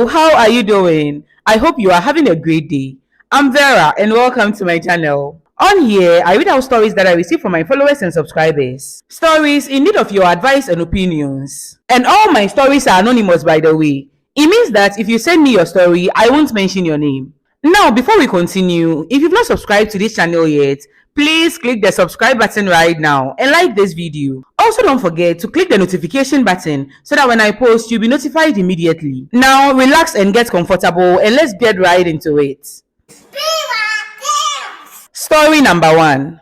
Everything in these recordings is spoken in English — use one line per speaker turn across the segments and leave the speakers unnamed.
Hello, how are you doing? I hope you are having a great day. I'm Vera and welcome to my channel. On here, I read out stories that I receive from my followers and subscribers. Stories in need of your advice and opinions. And all my stories are anonymous, by the way. It means that if you send me your story, I won't mention your name. Now, before we continue, if you've not subscribed to this channel yet, please click the subscribe button right now and like this video. Also, don't forget to click the notification button so that when I post, you'll be notified immediately. Now, relax and get comfortable and let's get right into it. Story number 1.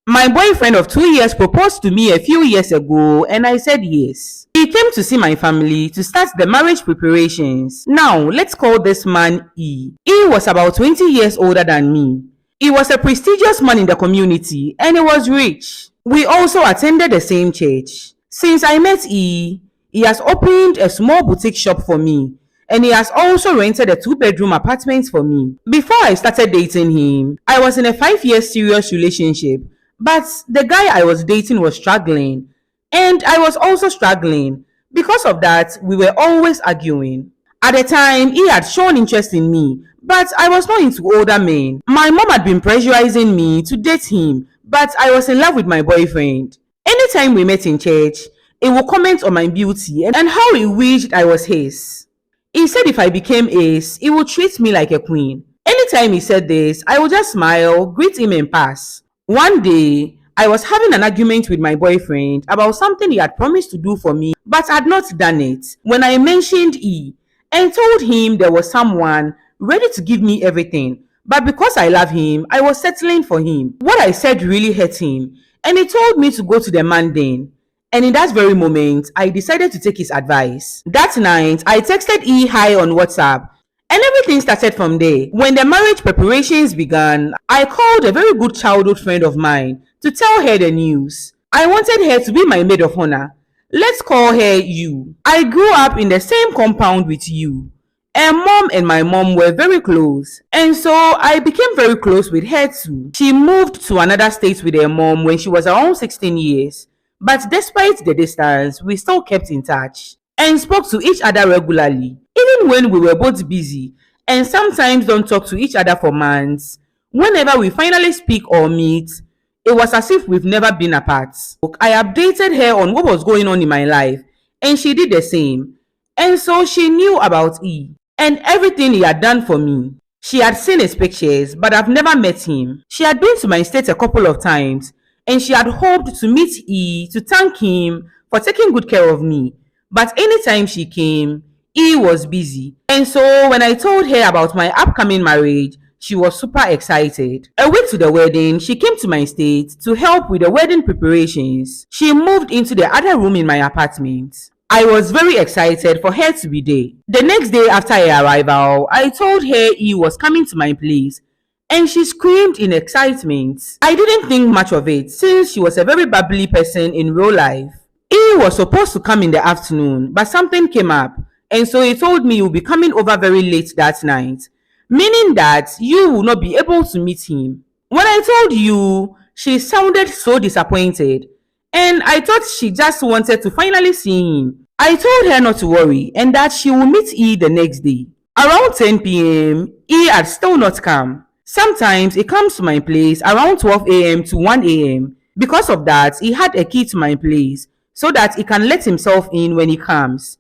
My boyfriend of 2 years proposed to me a few years ago and I said yes. He came to see my family to start the marriage preparations. Now, let's call this man E. E was about 20 years older than me. He was a prestigious man in the community and he was rich. We also attended the same church. Since I met E, he has opened a small boutique shop for me and he has also rented a 2-bedroom apartment for me. Before I started dating him, I was in a 5-year serious relationship, but the guy I was dating was struggling and I was also struggling. Because of that, we were always arguing. At the time, he had shown interest in me, but I was not into older men. My mom had been pressurizing me to date him, but I was in love with my boyfriend. Anytime we met in church, he would comment on my beauty and how he wished I was his. He said if I became his, he would treat me like a queen. Anytime he said this, I would just smile, greet him and pass. One day, I was having an argument with my boyfriend about something he had promised to do for me, but had not done it. When I mentioned E and told him there was someone ready to give me everything, but because I love him, I was settling for him. What I said really hurt him, and he told me to go to the man then. And in that very moment, I decided to take his advice. That night, I texted E hi on WhatsApp, and everything started from there. When the marriage preparations began, I called a very good childhood friend of mine to tell her the news. I wanted her to be my maid of honor. Let's call her You. I grew up in the same compound with You. Her mom and my mom were very close, and so I became very close with her too. She moved to another state with her mom when she was around 16 years, but despite the distance, we still kept in touch and spoke to each other regularly, even when we were both busy and sometimes don't talk to each other for months. Whenever we finally speak or meet, it was as if we've never been apart. I updated her on what was going on in my life, and she did the same. And so she knew about E and everything he had done for me. She had seen his pictures, but I've never met him. She had been to my state a couple of times, and she had hoped to meet E to thank him for taking good care of me. But anytime she came, E was busy. And so when I told her about my upcoming marriage, she was super excited. A week to the wedding, she came to my state to help with the wedding preparations. She moved into the other room in my apartment. I was very excited for her to be there. The next day after her arrival, I told her E was coming to my place, and she screamed in excitement. I didn't think much of it since she was a very bubbly person in real life. E was supposed to come in the afternoon, but something came up, and so he told me he would be coming over very late that night, meaning that you will not be able to meet him. When I told you, she sounded so disappointed, and I thought she just wanted to finally see him. I told her not to worry and that she will meet E the next day. Around 10 p.m., E had still not come. Sometimes he comes to my place around 12 a.m. to 1 a.m. Because of that, he had a key to my place so that he can let himself in when he comes.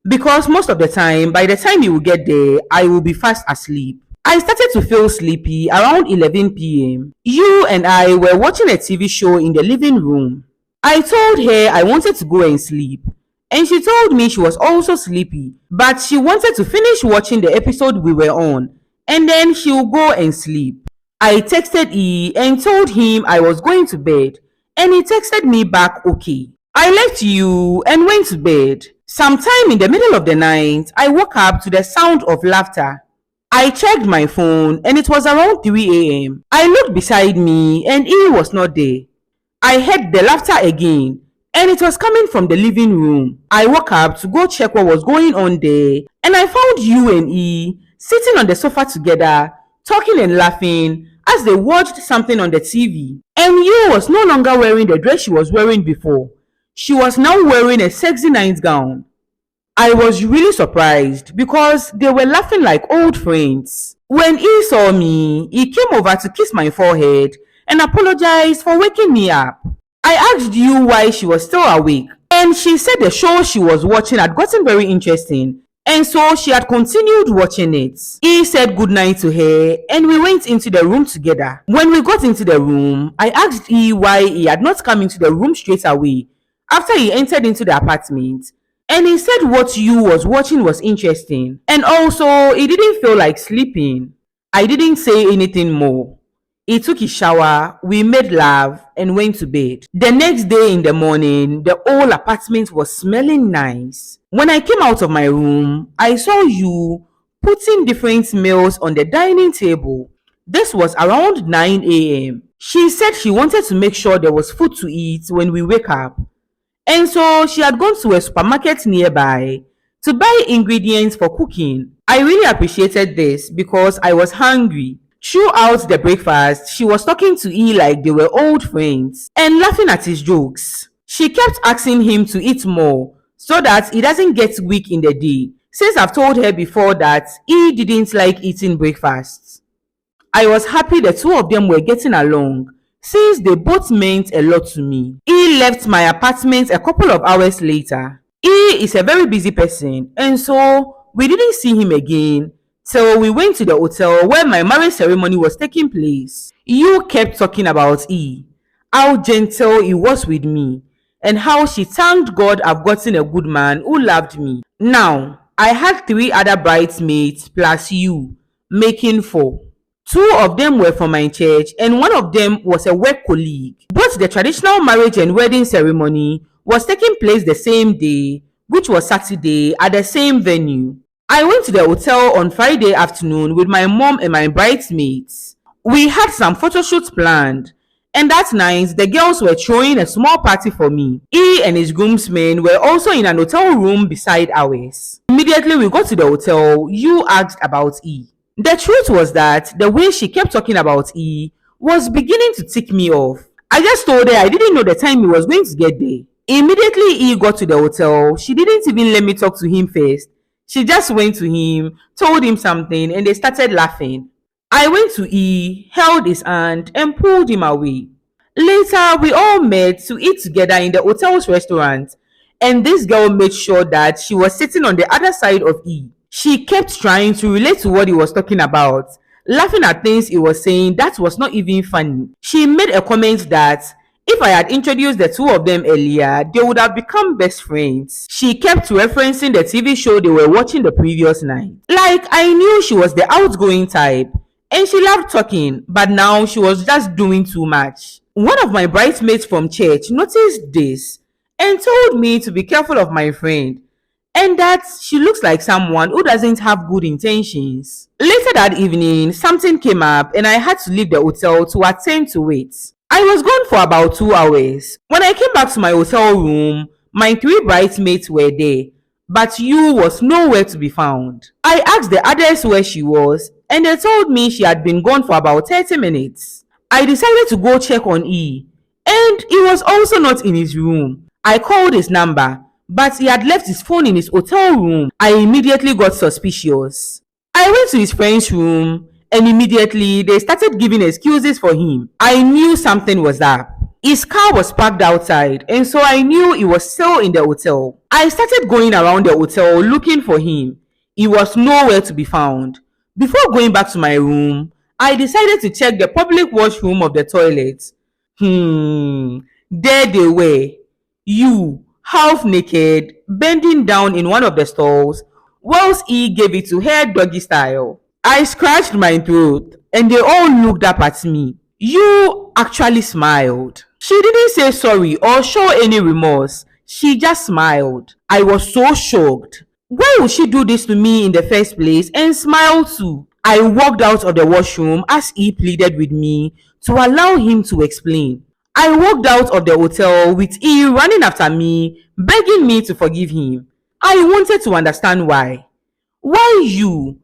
Because most of the time, by the time he will get there, I will be fast asleep. I started to feel sleepy around 11 p.m. You and I were watching a TV show in the living room. I told her I wanted to go and sleep, and she told me she was also sleepy, but she wanted to finish watching the episode we were on, and then she would go and sleep. I texted E and told him I was going to bed, and he texted me back okay. I left You and went to bed. Sometime in the middle of the night, I woke up to the sound of laughter. I checked my phone and it was around 3 a.m. I looked beside me and E was not there. I heard the laughter again and it was coming from the living room. I woke up to go check what was going on there, and I found you and E sitting on the sofa together, talking and laughing as they watched something on the TV. And you was no longer wearing the dress she was wearing before. She was now wearing a sexy nightgown. I was really surprised because they were laughing like old friends. When he saw me, he came over to kiss my forehead and apologized for waking me up. I asked you why she was still awake, and she said the show she was watching had gotten very interesting, and so she had continued watching it. He said goodnight to her, and we went into the room together. When we got into the room, I asked he why he had not come into the room straight away after he entered into the apartment. And he said what you was watching was interesting. And also, he didn't feel like sleeping. I didn't say anything more. He took his shower, we made love, and went to bed. The next day in the morning, the whole apartment was smelling nice. When I came out of my room, I saw you putting different meals on the dining table. This was around 9 a.m. She said she wanted to make sure there was food to eat when we wake up. And so she had gone to a supermarket nearby to buy ingredients for cooking. I really appreciated this because I was hungry. Throughout the breakfast, she was talking to E like they were old friends and laughing at his jokes. She kept asking him to eat more so that he doesn't get weak in the day, since I've told her before that he didn't like eating breakfast. I was happy the two of them were getting along since they both meant a lot to me. He left my apartment a couple of hours later. He is a very busy person, and so we didn't see him again till we went to the hotel where my marriage ceremony was taking place. You kept talking about E, how gentle he was with me, and how she thanked God I've gotten a good man who loved me. Now, I had 3 other bridesmaids plus you, making 4. 2 of them were from my church, and one of them was a work colleague. Both the traditional marriage and wedding ceremony was taking place the same day, which was Saturday, at the same venue. I went to the hotel on Friday afternoon with my mom and my bridesmaids. We had some photo shoots planned, and that night the girls were throwing a small party for me. He and his groomsmen were also in an hotel room beside ours. Immediately we got to the hotel, you asked about E. The truth was that the way she kept talking about E was beginning to tick me off. I just told her I didn't know the time he was going to get there. Immediately E got to the hotel, she didn't even let me talk to him first. She just went to him, told him something, and they started laughing. I went to E, held his hand, and pulled him away. Later, we all met to eat together in the hotel's restaurant, and this girl made sure that she was sitting on the other side of E. She kept trying to relate to what he was talking about, laughing at things he was saying that was not even funny. She made a comment that if I had introduced the 2 of them earlier, they would have become best friends. She kept referencing the TV show they were watching the previous night. Like I knew she was the outgoing type, and she loved talking, but now she was just doing too much. One of my bridesmaids from church noticed this and told me to be careful of my friend, and that she looks like someone who doesn't have good intentions. Later that evening, something came up and I had to leave the hotel to attend to it. I was gone for about 2 hours. When I came back to my hotel room, my 3 bridesmaids were there, but you was nowhere to be found. I asked the others where she was, and they told me she had been gone for about 30 minutes. I decided to go check on E, and he was also not in his room. I called his number, but he had left his phone in his hotel room. I immediately got suspicious. I went to his friend's room, and immediately they started giving excuses for him. I knew something was up. His car was parked outside, and so I knew he was still in the hotel. I started going around the hotel looking for him. He was nowhere to be found. Before going back to my room, I decided to check the public washroom of the toilet. There they were. You, half naked, bending down in one of the stalls, whilst E gave it to her doggy style. I scratched my throat, and they all looked up at me. You actually smiled. She didn't say sorry or show any remorse. She just smiled. I was so shocked. Why would she do this to me in the first place and smile too? I walked out of the washroom as he pleaded with me to allow him to explain. I walked out of the hotel with E running after me, begging me to forgive him. I wanted to understand why. Why you?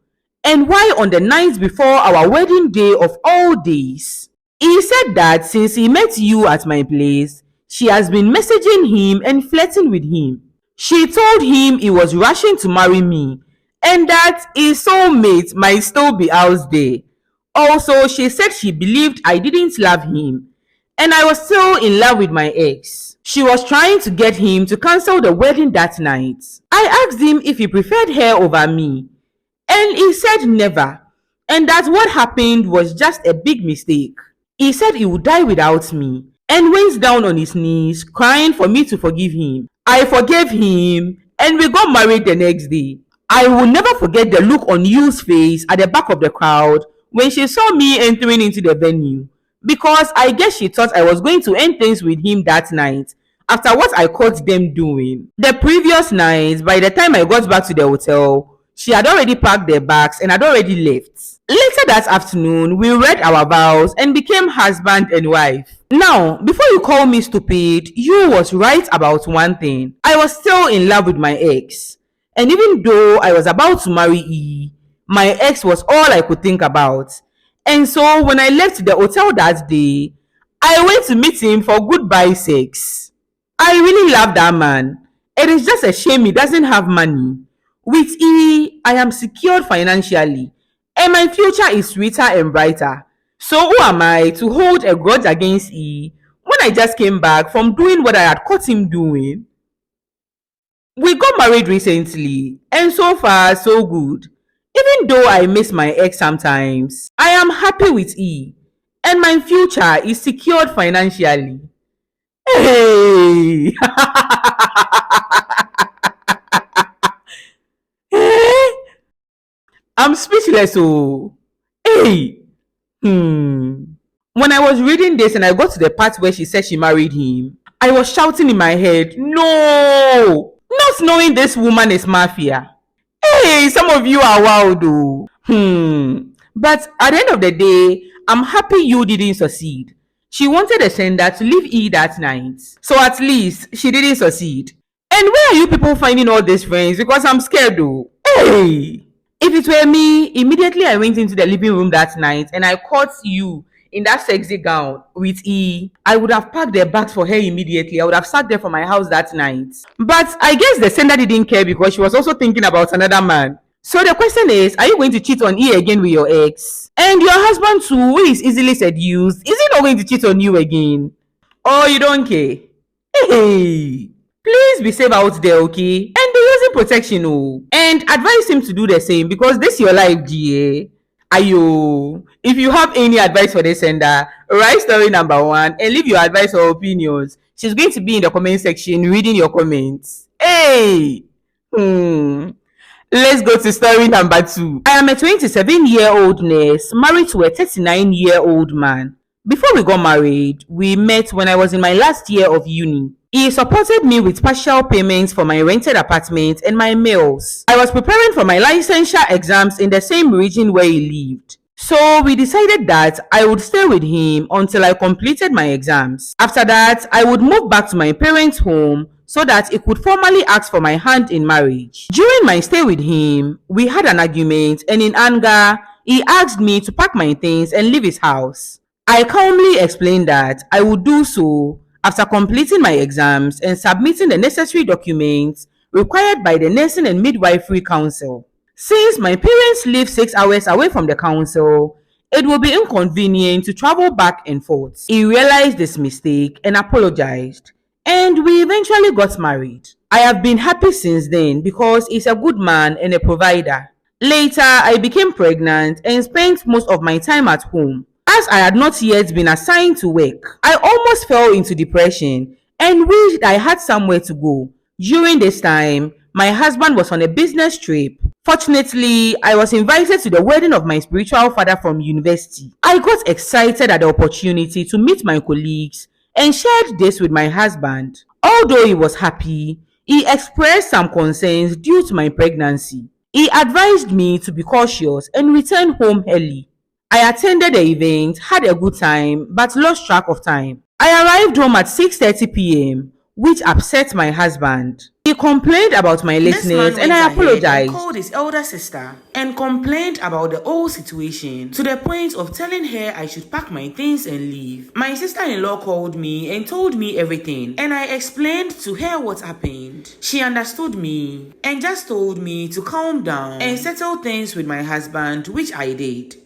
And why on the night before our wedding day of all days? He said that since he met you at my place, she has been messaging him and flirting with him. She told him he was rushing to marry me and that his soulmate might still be out there. Also, she said she believed I didn't love him and I was still in love with my ex. She was trying to get him to cancel the wedding that night. I asked him if he preferred her over me, and he said never, and that what happened was just a big mistake. He said he would die without me and went down on his knees crying for me to forgive him. I forgave him and we got married the next day. I will never forget the look on Yu's face at the back of the crowd when she saw me entering into the venue, because I guess she thought I was going to end things with him that night after what I caught them doing. The previous night, by the time I got back to the hotel, she had already packed their bags and had already left. Later that afternoon, we read our vows and became husband and wife. Now, before you call me stupid, you was right about one thing. I was still in love with my ex. And even though I was about to marry E, my ex was all I could think about. And so when I left the hotel that day, I went to meet him for goodbye sex. I really love that man. It is just a shame he doesn't have money. With E, I am secured financially and my future is sweeter and brighter. So who am I to hold a grudge against E when I just came back from doing what I had caught him doing? We got married recently and so far so good. Even though I miss my ex sometimes, I am happy with E and my future is secured financially. Hey! I'm speechless. Oh, hey. When I was reading this and I got to the part where she said she married him, I was shouting in my head, no! Not knowing this woman is mafia. Hey, some of you are wild, though. But at the end of the day, I'm happy you didn't succeed. She wanted a sender to leave E that night. So at least she didn't succeed. And where are you people finding all these friends? Because I'm scared, though. Hey! If it were me, immediately I went into the living room that night and I caught you in that sexy gown with E. I would have packed their bags for her immediately. I would have sat there for my house that night. But I guess the sender didn't care because she was also thinking about another man. So the question is, are you going to cheat on E again with your ex? And your husband too, who is easily seduced, is he not going to cheat on you again? Or you don't care? Hey! Please be safe out there, okay? And be using protection, oh. And advise him to do the same because this is your life, GA. Ayo. If you have any advice for the sender, write story number 1 and leave your advice or opinions. She's going to be in the comment section reading your comments. Hey! Let's go to story number 2. I am a 27-year-old nurse married to a 39-year-old man. Before we got married, we met when I was in my last year of uni. He supported me with partial payments for my rented apartment and my meals. I was preparing for my licensure exams in the same region where he lived. So we decided that I would stay with him until I completed my exams. After that, I would move back to my parents' home so that he could formally ask for my hand in marriage. During my stay with him, we had an argument and in anger, he asked me to pack my things and leave his house. I calmly explained that I would do so after completing my exams and submitting the necessary documents required by the Nursing and Midwifery Council. Since my parents live 6 hours away from the council, it will be inconvenient to travel back and forth. He realized this mistake and apologized, and we eventually got married. I have been happy since then because he's a good man and a provider. Later, I became pregnant and spent most of my time at home. As I had not yet been assigned to work, I almost fell into depression and wished I had somewhere to go. During this time, my husband was on a business trip. Fortunately, I was invited to the wedding of my spiritual father from university. I got excited at the opportunity to meet my colleagues and shared this with my husband. Although he was happy, he expressed some concerns due to my pregnancy. He advised me to be cautious and return home early. I attended the event, had a good time, but lost track of time. I arrived home at 6:30 p.m., which upset my husband. He complained about my lateness and I apologized. He called his elder sister and complained about the whole situation to the point of telling her I should pack my things and leave. My sister-in-law called me and told me everything and I explained to her what happened. happened. She understood me and just told me to calm down and settle things with my husband, which I did.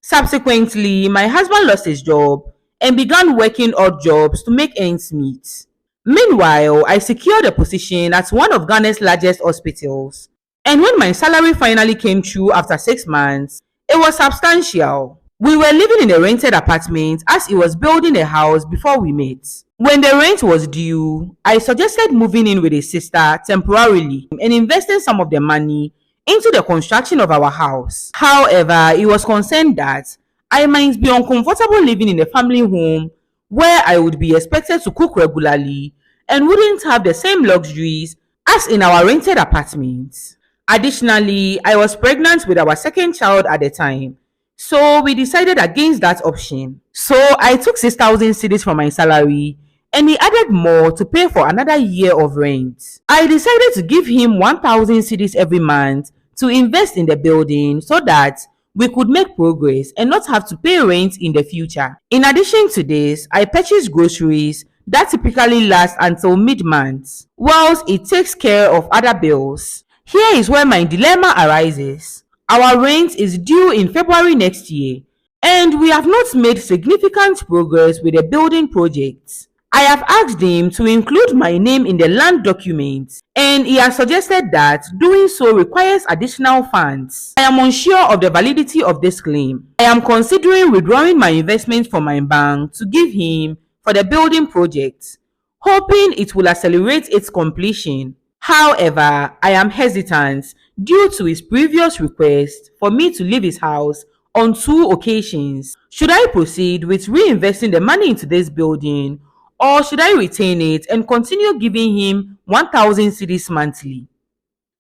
Subsequently, my husband lost his job and began working odd jobs to make ends meet. Meanwhile, I secured a position at one of Ghana's largest hospitals. And when my salary finally came through after 6 months, it was substantial. We were living in a rented apartment as he was building a house before we met. When the rent was due, I suggested moving in with his sister temporarily and investing some of the money into the construction of our house. However, he was concerned that I might be uncomfortable living in a family home where I would be expected to cook regularly and wouldn't have the same luxuries as in our rented apartment. Additionally, I was pregnant with our second child at the time, so we decided against that option. So I took 6,000 cedis from my salary and he added more to pay for another year of rent. I decided to give him 1,000 cedis every month to invest in the building so that we could make progress and not have to pay rent in the future. In addition to this, I purchased groceries that typically last until mid-month, whilst it takes care of other bills. Here is where my dilemma arises. Our rent is due in February next year, and we have not made significant progress with the building project. I have asked him to include my name in the land documents, and he has suggested that doing so requires additional funds. I am unsure of the validity of this claim. I am considering withdrawing my investment from my bank to give him for the building project, hoping it will accelerate its completion. However, I am hesitant due to his previous request for me to leave his house on 2 occasions. Should I proceed with reinvesting the money into this building, or should I retain it and continue giving him 1,000 cedis monthly?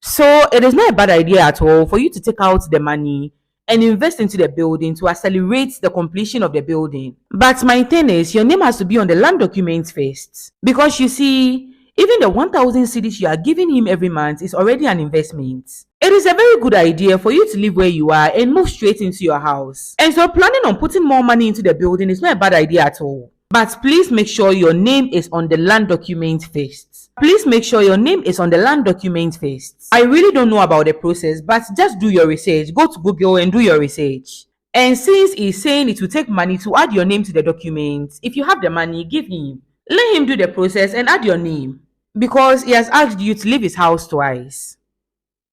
So it is not a bad idea at all for you to take out the money and invest into the building to accelerate the completion of the building. But my thing is, your name has to be on the land documents first. Because you see, even the 1,000 cedis you are giving him every month is already an investment. It is a very good idea for you to live where you are and move straight into your house. And so planning on putting more money into the building is not a bad idea at all. But please make sure your name is on the land document first. Please make sure your name is on the land document first. I really don't know about the process, but just do your research. Go to Google and do your research. And since he's saying it will take money to add your name to the document, if you have the money, give him. Let him do the process and add your name, because he has asked you to leave his house twice.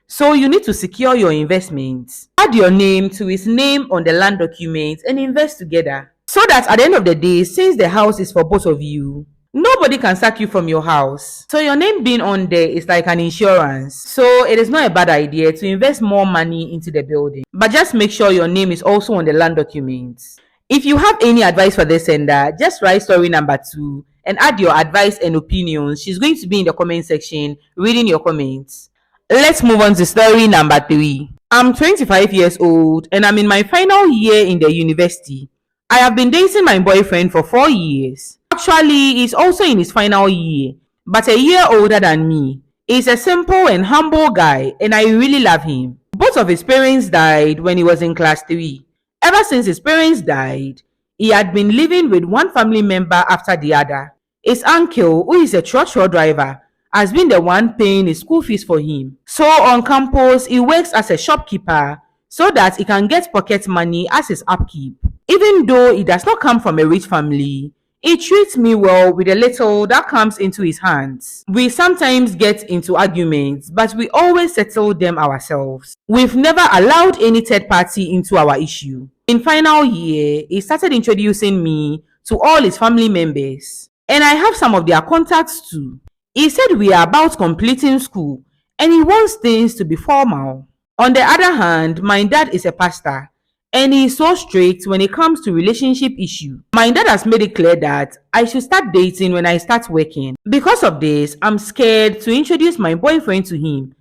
So you need to secure your investments. Add your name to his name on the land document and invest together. So that at the end of the day, since the house is for both of you, nobody can sack you from your house. So your name being on there is like an insurance. So it is not a bad idea to invest more money into the building. But just make sure your name is also on the land documents. If you have any advice for this sender, just write story number 2 and add your advice and opinions. She's going to be in the comment section reading your comments. Let's move on to story number 3. I'm 25 years old and I'm in my final year in the university. I have been dating my boyfriend for 4 years. Actually, he's also in his final year, but a year older than me. He's a simple and humble guy and I really love him. Both of his parents died when he was in class 3. Ever since his parents died, he had been living with one family member after the other. His uncle, who is a trotro driver, has been the one paying his school fees for him. So on campus, he works as a shopkeeper so that he can get pocket money as his upkeep. Even though he does not come from a rich family, he treats me well with the little that comes into his hands. We sometimes get into arguments, but we always settle them ourselves. We've never allowed any third party into our issue. In final year, he started introducing me to all his family members, and I have some of their contacts too. He said we are about completing school and he wants things to be formal. On the other hand, my dad is a pastor and he is so strict when it comes to relationship issue. My dad has made it clear that I should start dating when I start working. Because of this, I'm scared to introduce my boyfriend to him.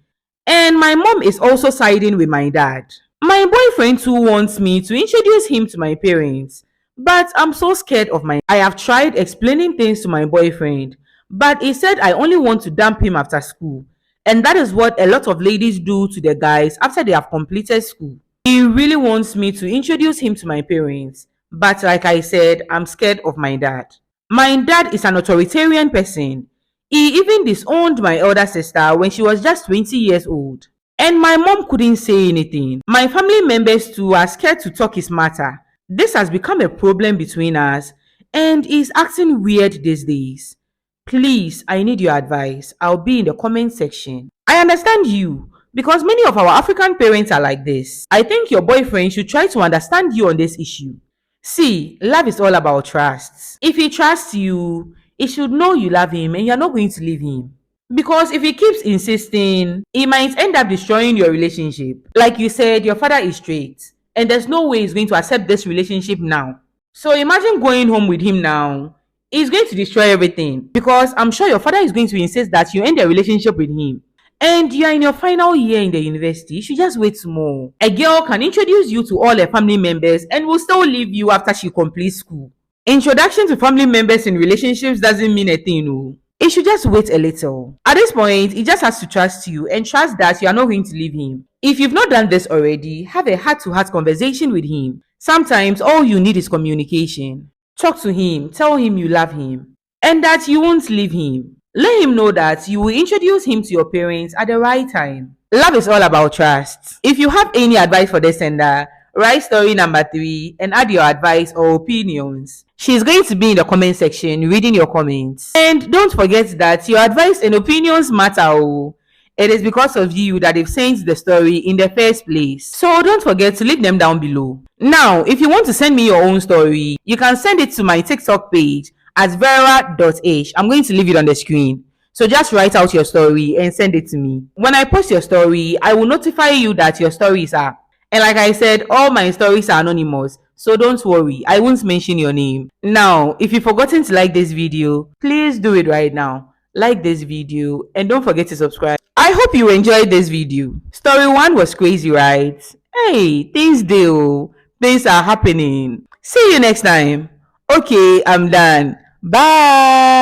And my mom is also siding with my dad. My boyfriend too wants me to introduce him to my parents, but I'm so scared of I have tried explaining things to my boyfriend, but he said I only want to dump him after school. And that is what a lot of ladies do to the guys after they have completed school. He really wants me to introduce him to my parents, but like I said, I'm scared of my dad. My dad is an authoritarian person. He even disowned my elder sister when she was just 20 years old. And my mom couldn't say anything. My family members too are scared to talk his matter. This has become a problem between us and is acting weird these days. Please, I need your advice. I'll be in the comment section. I understand you because many of our African parents are like this. I think your boyfriend should try to understand you on this issue. See, love is all about trust. If he trusts you, he should know you love him and you're not going to leave him. Because if he keeps insisting, he might end up destroying your relationship. Like you said, your father is straight, and there's no way he's going to accept this relationship now. So imagine going home with him now. He's going to destroy everything because I'm sure your father is going to insist that you end the relationship with him. And you are in your final year in the university. You should just wait more. A girl can introduce you to all her family members and will still leave you after she completes school. Introduction to family members in relationships doesn't mean a thing, no. He should just wait a little. At this point, he just has to trust you and trust that you are not going to leave him. If you've not done this already, have a heart-to-heart conversation with him. Sometimes all you need is communication. Talk to him, tell him you love him, and that you won't leave him. Let him know that you will introduce him to your parents at the right time. Love is all about trust. If you have any advice for the sender, write story number 3 and add your advice or opinions. She's going to be in the comment section reading your comments. And don't forget that your advice and opinions matter. Oh. It is because of you that they've sent the story in the first place. So don't forget to leave them down below. Now, if you want to send me your own story, you can send it to my TikTok page at vera.h. I'm going to leave it on the screen. So just write out your story and send it to me. When I post your story, I will notify you that your story is up. And like I said, all my stories are anonymous, so don't worry, I won't mention your name. Now, if you've forgotten to like this video, please do it right now. Like this video and don't forget to subscribe. I hope you enjoyed this video. Story 1 was crazy, right? Hey, things do. Things are happening. See you next time. Okay, I'm done. Bye.